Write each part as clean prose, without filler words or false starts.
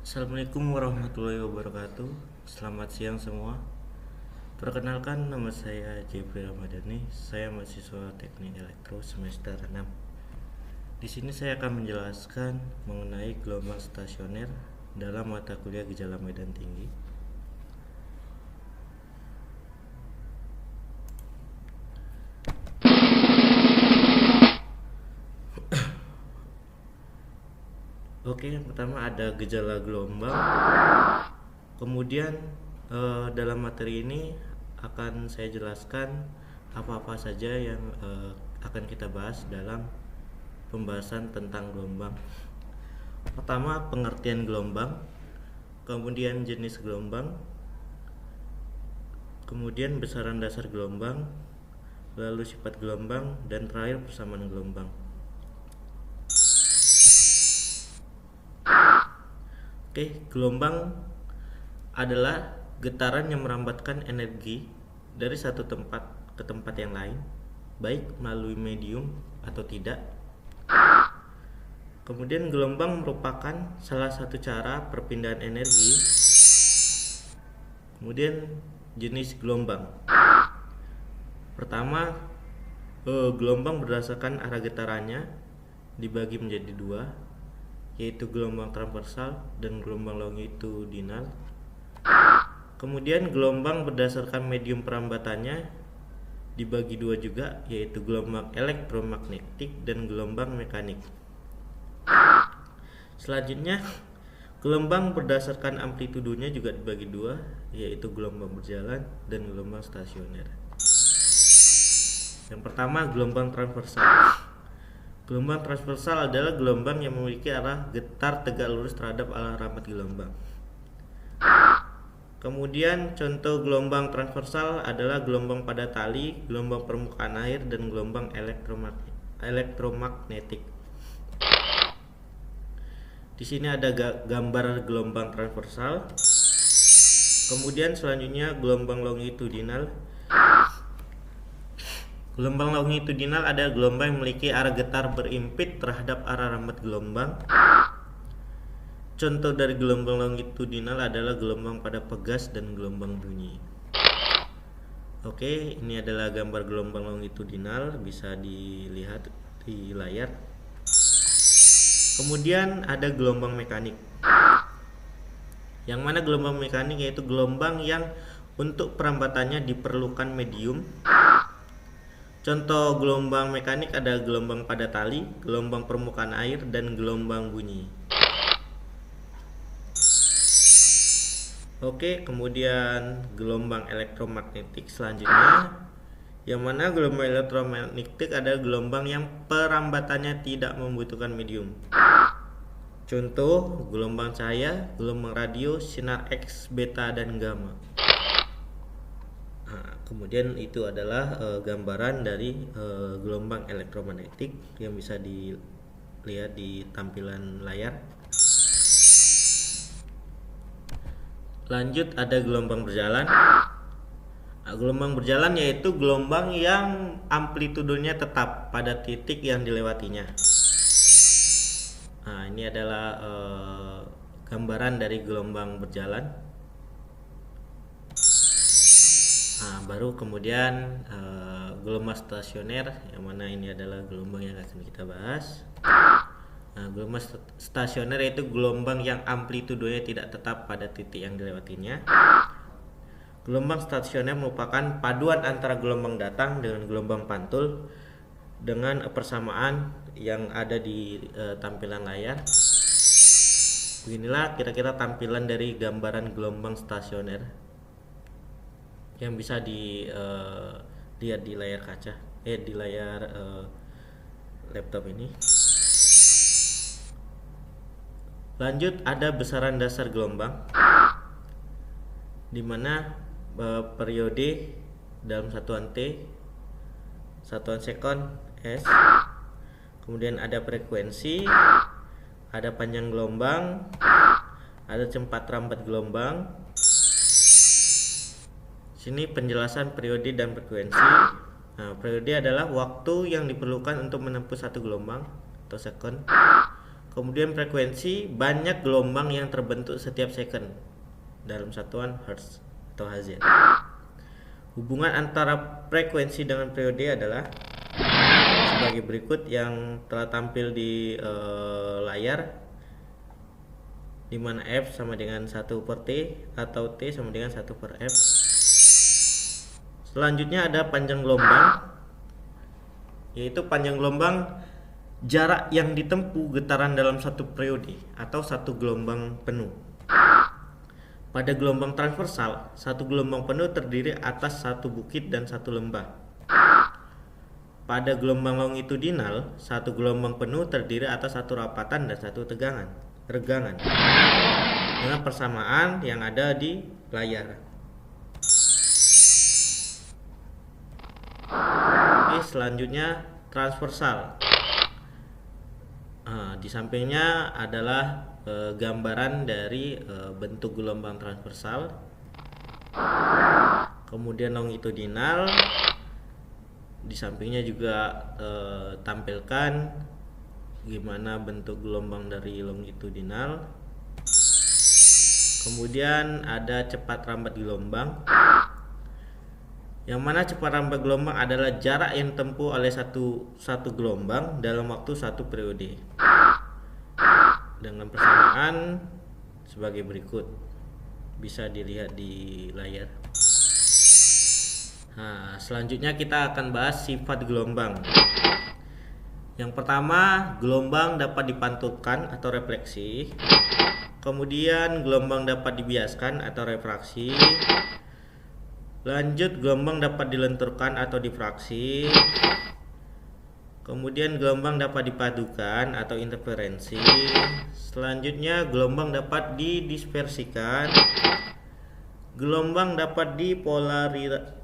Assalamualaikum warahmatullahi wabarakatuh. Selamat siang semua. Perkenalkan, nama saya Jeffrey Ramadhani. Saya mahasiswa Teknik Elektro semester 6. Di sini saya akan menjelaskan mengenai gelombang stasioner dalam mata kuliah gejala medan tinggi. Oke, yang pertama ada gejala gelombang. Kemudian dalam materi ini akan saya jelaskan apa-apa saja yang akan kita bahas dalam pembahasan tentang gelombang. Pertama, pengertian gelombang, kemudian jenis gelombang, kemudian besaran dasar gelombang, lalu sifat gelombang, dan terakhir persamaan gelombang. Oke, gelombang adalah getaran yang merambatkan energi dari satu tempat ke tempat yang lain, baik melalui medium atau tidak. Kemudian gelombang merupakan salah satu cara perpindahan energi. Kemudian jenis gelombang. Pertama, gelombang berdasarkan arah getarannya dibagi menjadi dua, yaitu gelombang transversal dan gelombang longitudinal. Kemudian gelombang berdasarkan medium perambatannya dibagi dua juga, yaitu gelombang elektromagnetik dan gelombang mekanik. Selanjutnya, gelombang berdasarkan amplitudonya juga dibagi dua, yaitu gelombang berjalan dan gelombang stasioner. Yang pertama, gelombang transversal. Gelombang transversal adalah gelombang yang memiliki arah getar tegak lurus terhadap arah rambat gelombang. Kemudian contoh gelombang transversal adalah gelombang pada tali, gelombang permukaan air, dan gelombang elektromagnetik. Di sini ada gambar gelombang transversal. Kemudian selanjutnya gelombang longitudinal. Gelombang longitudinal adalah gelombang yang memiliki arah getar berimpit terhadap arah rambat gelombang. Contoh dari gelombang longitudinal adalah gelombang pada pegas dan gelombang bunyi. Oke, ini adalah gambar gelombang longitudinal, bisa dilihat di layar. Kemudian ada gelombang mekanik. Yang mana gelombang mekanik yaitu gelombang yang untuk perambatannya diperlukan medium. Contoh gelombang mekanik ada gelombang pada tali, gelombang permukaan air, dan gelombang bunyi. Oke, kemudian gelombang elektromagnetik selanjutnya, yang mana gelombang elektromagnetik ada gelombang yang perambatannya tidak membutuhkan medium. Contoh gelombang cahaya, gelombang radio, sinar X, beta, dan gamma. Kemudian itu adalah gambaran dari gelombang elektromagnetik yang bisa dilihat di tampilan layar. Lanjut ada gelombang berjalan. Gelombang berjalan yaitu gelombang yang amplitudonya tetap pada titik yang dilewatinya. Ini adalah gambaran dari gelombang berjalan. Baru kemudian gelombang stasioner, yang mana ini adalah gelombang yang akan kita bahas. Gelombang stasioner yaitu gelombang yang amplitudonya tidak tetap pada titik yang dilewatinya. Gelombang stasioner merupakan paduan antara gelombang datang dengan gelombang pantul dengan persamaan yang ada di tampilan layar. Beginilah kira-kira tampilan dari gambaran gelombang stasioner yang bisa dilihat di layar kaca, di layar laptop ini. Lanjut ada besaran dasar gelombang, di mana periode dalam satuan T, satuan sekon S, kemudian ada frekuensi, ada panjang gelombang, ada cepat rambat gelombang. Sini penjelasan periode dan frekuensi. Periode adalah waktu yang diperlukan untuk menempuh satu gelombang atau sekon. Kemudian frekuensi, banyak gelombang yang terbentuk setiap second dalam satuan hertz atau Hz. Hubungan antara frekuensi dengan periode adalah sebagai berikut yang telah tampil di layar, di mana F sama dengan 1 per T atau T sama dengan 1 per F. Selanjutnya ada panjang gelombang, yaitu panjang gelombang jarak yang ditempuh getaran dalam satu periode atau satu gelombang penuh. Pada gelombang transversal, satu gelombang penuh terdiri atas satu bukit dan satu lembah. Pada gelombang longitudinal, satu gelombang penuh terdiri atas satu rapatan dan satu regangan. Dengan persamaan yang ada di layar. Oke, selanjutnya transversal. Di sampingnya adalah gambaran dari bentuk gelombang transversal. Kemudian longitudinal, di sampingnya juga tampilkan gimana bentuk gelombang dari longitudinal. Kemudian ada cepat rambat gelombang, yang mana cepat rambat gelombang adalah jarak yang ditempuh oleh satu gelombang dalam waktu satu periode, dengan persamaan sebagai berikut, bisa dilihat di layar. Nah, selanjutnya kita akan bahas sifat gelombang. Yang pertama, gelombang dapat dipantulkan atau refleksi. Kemudian gelombang dapat dibiaskan atau refraksi. Lanjut, gelombang dapat dilenturkan atau difraksi. Kemudian gelombang dapat dipadukan atau interferensi. Selanjutnya, gelombang dapat didispersikan. Gelombang dapat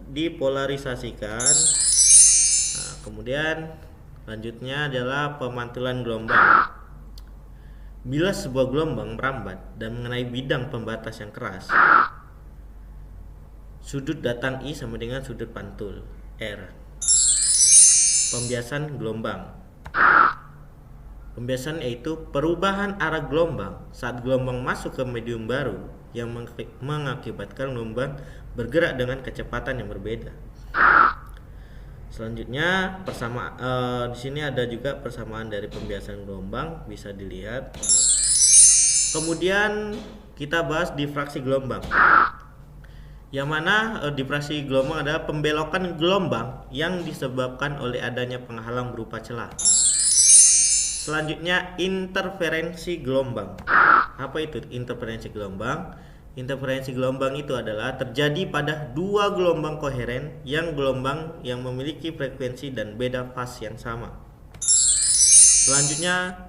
dipolarisasikan. Nah, kemudian selanjutnya adalah pemantulan gelombang. Bila sebuah gelombang merambat dan mengenai bidang pembatas yang keras, sudut datang I sama dengan sudut pantul R. Pembiasan gelombang. Pembiasan yaitu perubahan arah gelombang saat gelombang masuk ke medium baru yang mengakibatkan gelombang bergerak dengan kecepatan yang berbeda. Selanjutnya di sini ada juga persamaan dari pembiasan gelombang, bisa dilihat. Kemudian kita bahas difraksi gelombang, yang mana difraksi gelombang adalah pembelokan gelombang yang disebabkan oleh adanya penghalang berupa celah. Selanjutnya interferensi gelombang. Apa itu interferensi gelombang? Interferensi gelombang itu adalah terjadi pada dua gelombang koheren yang memiliki frekuensi dan beda fase yang sama. Selanjutnya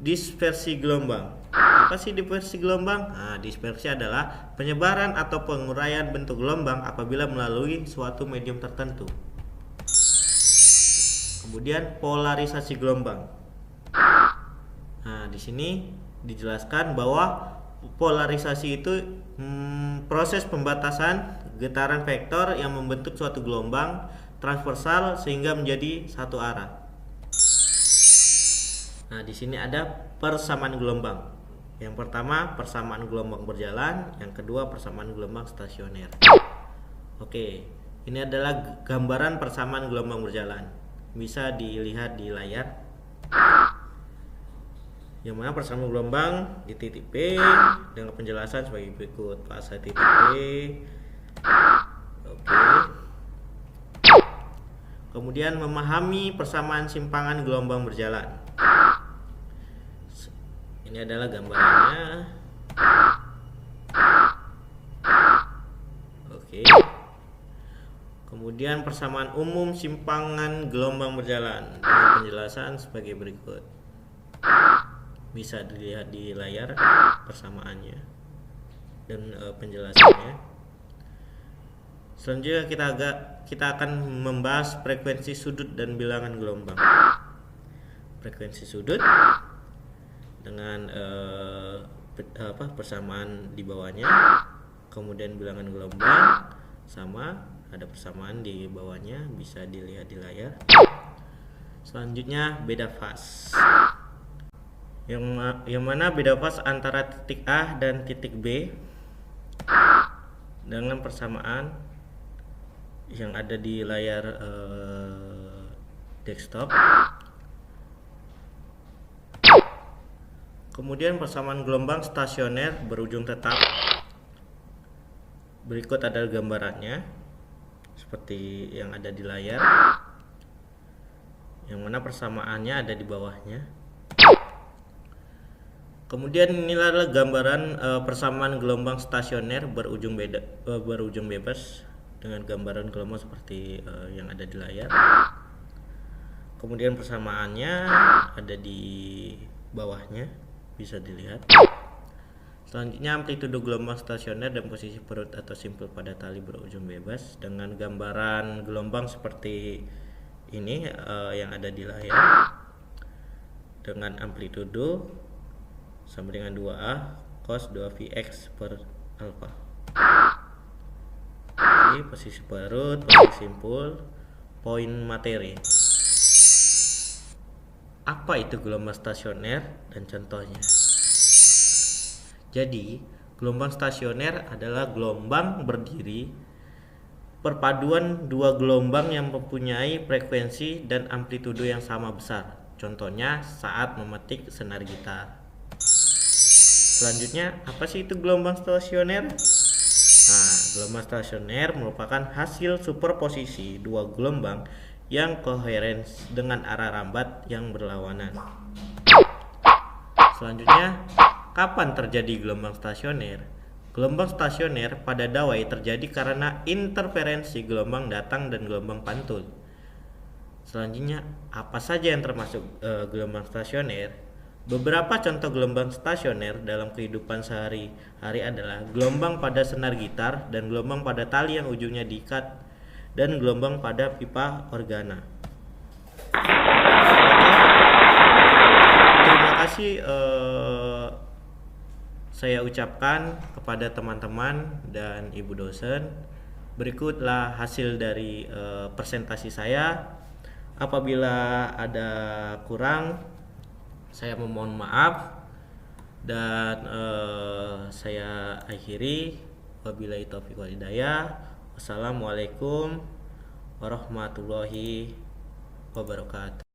dispersi gelombang. Apa sih dispersi gelombang? Nah, dispersi adalah penyebaran atau penguraian bentuk gelombang apabila melalui suatu medium tertentu. Kemudian polarisasi gelombang. Nah, di sini dijelaskan bahwa polarisasi itu proses pembatasan getaran vektor yang membentuk suatu gelombang transversal sehingga menjadi satu arah. Nah, di sini ada persamaan gelombang. Yang pertama persamaan gelombang berjalan, yang kedua persamaan gelombang stasioner. Oke, ini adalah gambaran persamaan gelombang berjalan. Bisa dilihat di layar. Yang mana persamaan gelombang di titik P dengan penjelasan sebagai berikut. Fase titik P. Oke. Kemudian memahami persamaan simpangan gelombang berjalan. Ini adalah gambarannya. Oke. Kemudian persamaan umum simpangan gelombang berjalan dengan penjelasan sebagai berikut. Bisa dilihat di layar persamaannya dan penjelasannya. Selanjutnya kita akan membahas frekuensi sudut dan bilangan gelombang. Frekuensi sudut dengan persamaan di bawahnya, kemudian bilangan gelombang sama, ada persamaan di bawahnya, bisa dilihat di layar. Selanjutnya beda fase. yang mana beda fase antara titik A dan titik B dengan persamaan yang ada di layar desktop. Kemudian persamaan gelombang stasioner berujung tetap. Berikut adalah gambarannya seperti yang ada di layar, yang mana persamaannya ada di bawahnya. Kemudian inilah adalah gambaran persamaan gelombang stasioner berujung bebas dengan gambaran gelombang seperti yang ada di layar. Kemudian persamaannya ada di bawahnya, bisa dilihat. Selanjutnya amplitudo gelombang stasioner dan posisi perut atau simpul pada tali berujung bebas dengan gambaran gelombang seperti ini yang ada di layar, dengan amplitudo sama dengan 2A cos 2Vx per alfa. Oke, posisi perut, posisi simpul, poin materi. Apa itu gelombang stasioner dan contohnya? Jadi, gelombang stasioner adalah gelombang berdiri perpaduan dua gelombang yang mempunyai frekuensi dan amplitudo yang sama besar. Contohnya saat memetik senar gitar. Selanjutnya, apa sih itu gelombang stasioner? Nah, gelombang stasioner merupakan hasil superposisi dua gelombang yang koheren dengan arah rambat yang berlawanan. Selanjutnya, kapan terjadi gelombang stasioner? Gelombang stasioner pada dawai terjadi karena interferensi gelombang datang dan gelombang pantul. Selanjutnya, apa saja yang termasuk gelombang stasioner? Beberapa contoh gelombang stasioner dalam kehidupan sehari-hari adalah gelombang pada senar gitar dan gelombang pada tali yang ujungnya diikat dan gelombang pada pipa organa. Terima kasih saya ucapkan kepada teman-teman dan ibu dosen. Berikutlah hasil dari presentasi saya. Apabila ada kurang, saya memohon maaf dan saya akhiri. Wabillahi taufiq wal hidayah. Wassalamualaikum warahmatullahi wabarakatuh.